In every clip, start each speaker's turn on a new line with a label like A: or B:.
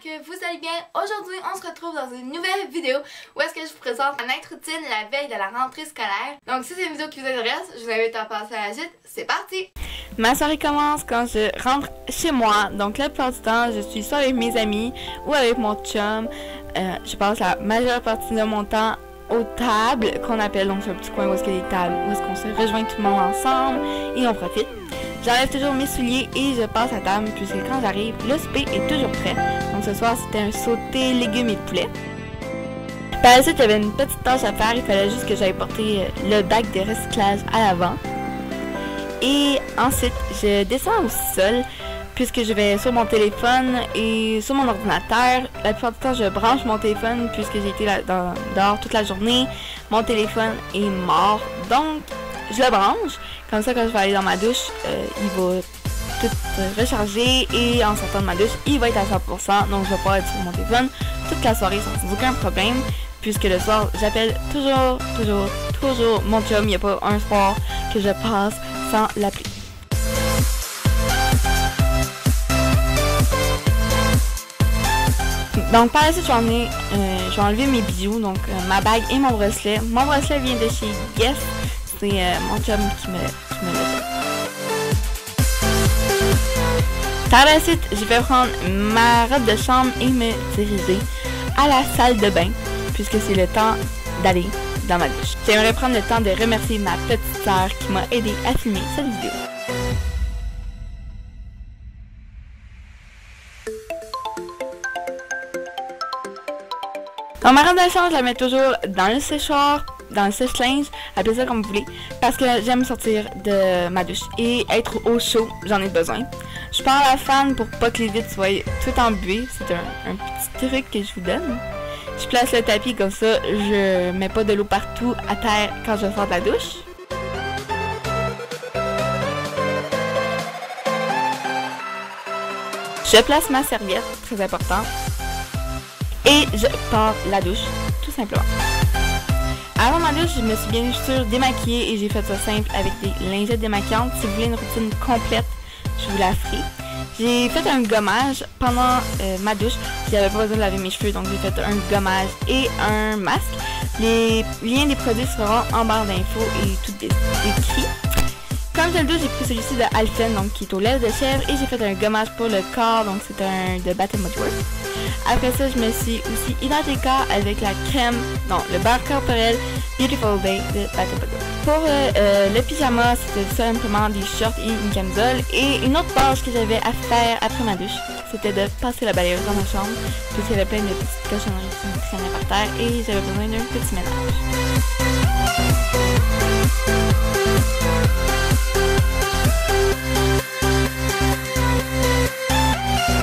A: j'espère que vous allez bien. Aujourd'hui, on se retrouve dans une nouvelle vidéo où est-ce que je vous présente ma night routine la veille de la rentrée scolaire. Donc si c'est une vidéo qui vous intéresse, je vous invite à passer à la suite. C'est parti!
B: Ma soirée commence quand je rentre chez moi. Donc la plupart du temps, je suis soit avec mes amis ou avec mon chum. Je passe la majeure partie de mon temps aux tables qu'on appelle, donc c'est un petit coin où est-ce qu'il y a des tables, où est-ce qu'on se rejoint tout le monde ensemble et on profite. J'enlève toujours mes souliers et je passe à table puisque quand j'arrive, le souper est toujours prêt. Donc ce soir, c'était un sauté légumes et poulet. Par la suite, il y avait une petite tâche à faire. Il fallait juste que j'aille porter le bac de recyclage à l'avant. Et ensuite, je descends au sol puisque je vais sur mon téléphone et sur mon ordinateur. La plupart du temps, je branche mon téléphone puisque j'ai été dehors toute la journée. Mon téléphone est mort, donc je le branche. Comme ça, quand je vais aller dans ma douche, il va tout recharger et en sortant de ma douche, il va être à 100%. Donc, je vais pouvoir être sur mon téléphone toute la soirée sans aucun problème. Puisque le soir, j'appelle toujours mon chum. Il n'y a pas un soir que je passe sans l'appeler. Donc par la suite, je vais enlever mes bijoux, donc ma bague et mon bracelet. Mon bracelet vient de chez Guess, c'est mon chum qui me l'a fait. Par la suite, je vais prendre ma robe de chambre et me diriger à la salle de bain, puisque c'est le temps d'aller dans ma douche. J'aimerais prendre le temps de remercier ma petite sœur qui m'a aidé à filmer cette vidéo. Donc ma robe de chambre, je la mets toujours dans le séchoir, dans le sèche-linge, appelez ça comme vous voulez, parce que j'aime sortir de ma douche et être au chaud, j'en ai besoin. Je pars à la fan pour pas que les vitres soient tout embuées, c'est un petit truc que je vous donne. Je place le tapis comme ça, je mets pas de l'eau partout à terre quand je sors de la douche. Je place ma serviette, très important. Et je pars la douche, tout simplement. Avant ma douche, je me suis bien sûr démaquillée et j'ai fait ça simple avec des lingettes démaquillantes. Si vous voulez une routine complète, je vous la ferai. J'ai fait un gommage pendant ma douche. J'avais pas besoin de laver mes cheveux, donc j'ai fait un gommage et un masque. Les liens des produits seront en barre d'infos et tout écrit. Comme tel douche, j'ai pris celui-ci de Alphen, donc qui est au lait de chèvre, et j'ai fait un gommage pour le corps, donc c'est un de Bath & Body Works. Après ça, je me suis aussi hydraté le corps avec la crème, non, le beurre corporel Beautiful Day de Bath & Body Works. Pour le pyjama, c'était simplement des shorts et une camisole. Et une autre tâche que j'avais à faire après ma douche, c'était de passer la balayeuse dans ma chambre, puisqu'il y avait plein de petites cochonneries qui me traînaient par terre et j'avais besoin d'un petit ménage.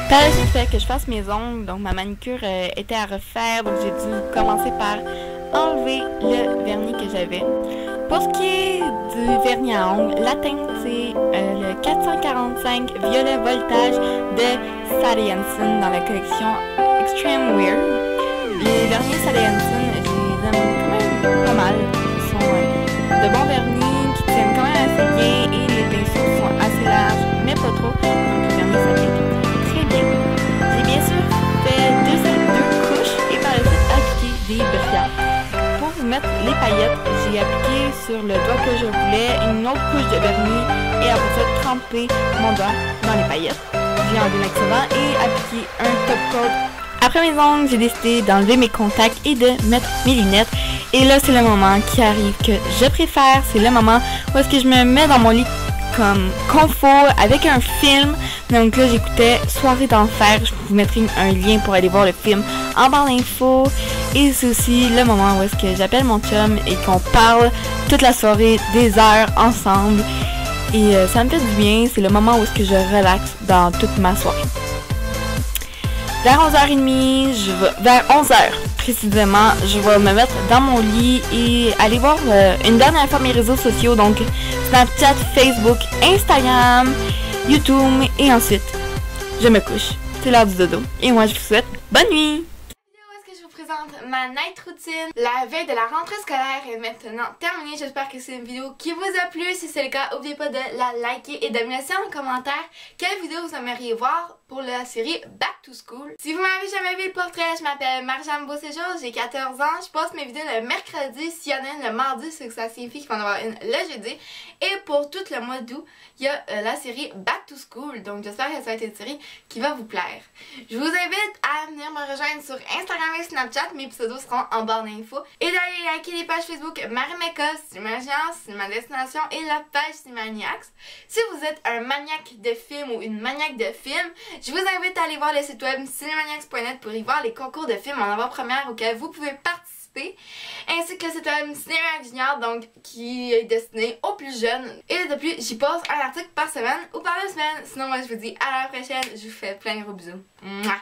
B: Par la suite, fait que je fasse mes ongles, donc ma manicure était à refaire, donc j'ai dû commencer par enlever le vernis que j'avais. Pour ce qui est du vernis à ongles, la teinte c'est le 445 violet voltage de Sally Hansen dans la collection Extreme Wear. Les vernis Sally Hansen, je les aime quand même pas mal. Ils sont de bons vernis qui tiennent quand même assez bien et les pinceaux sont assez larges, mais pas trop. Donc le vernis ça fait très bien. J'ai bien sûr fait deux couches et par la suite appliqué des brillants. Pour vous mettre les paillettes, j'ai appliqué sur le doigt que je voulais une autre couche de vernis et après ça trempé mon doigt dans les paillettes. J'ai enlevé l'excédent et appliqué un top coat. Après mes ongles, j'ai décidé d'enlever mes contacts et de mettre mes lunettes. Et là, c'est le moment qui arrive que je préfère. C'est le moment où est-ce que je me mets dans mon lit comme confort avec un film. Donc là, j'écoutais Soirée d'enfer. Je vous mettrai un lien pour aller voir le film en barre d'infos. Et c'est aussi le moment où est-ce que j'appelle mon chum et qu'on parle toute la soirée, des heures ensemble. Et ça me fait du bien. C'est le moment où est-ce que je relaxe dans toute ma soirée. Vers 11h30, vers 11h précisément, je vais me mettre dans mon lit et aller voir une dernière fois mes réseaux sociaux, donc Snapchat, Facebook, Instagram, YouTube et ensuite je me couche. C'est l'heure du dodo et moi je vous souhaite bonne nuit!
A: Est-ce que je vous présente ma night routine. La veille de la rentrée scolaire est maintenant terminée. J'espère que c'est une vidéo qui vous a plu. Si c'est le cas, n'oubliez pas de la liker et de me laisser en commentaire quelle vidéo vous aimeriez voir pour la série Back to School. Si vous m'avez jamais vu le portrait, je m'appelle Marjane Beauséjour, j'ai 14 ans. Je poste mes vidéos le mercredi. S'il y en a une le mardi, c'est que ça signifie qu'il va y en avoir une le jeudi. Et pour tout le mois d'août, il y a la série Back to School. Donc j'espère que ça va être une série qui va vous plaire. Je vous invite à venir me rejoindre sur Instagram et Snapchat. Mes pseudos seront en barre d'infos. Et d'aller liker les pages Facebook Marimekka, Cinémagence, Cinéma Destination et la page Cinémaniacs. Si vous êtes un maniaque de film ou une maniaque de film, je vous invite à aller voir le site web cinemaniacs.net pour y voir les concours de films en avant-première auxquels vous pouvez participer, ainsi que le site web Cinémaniacs Junior, donc qui est destiné aux plus jeunes. Et depuis, j'y poste un article par semaine ou par 2 semaines. Sinon, moi je vous dis à la prochaine. Je vous fais plein de gros bisous. Mouah!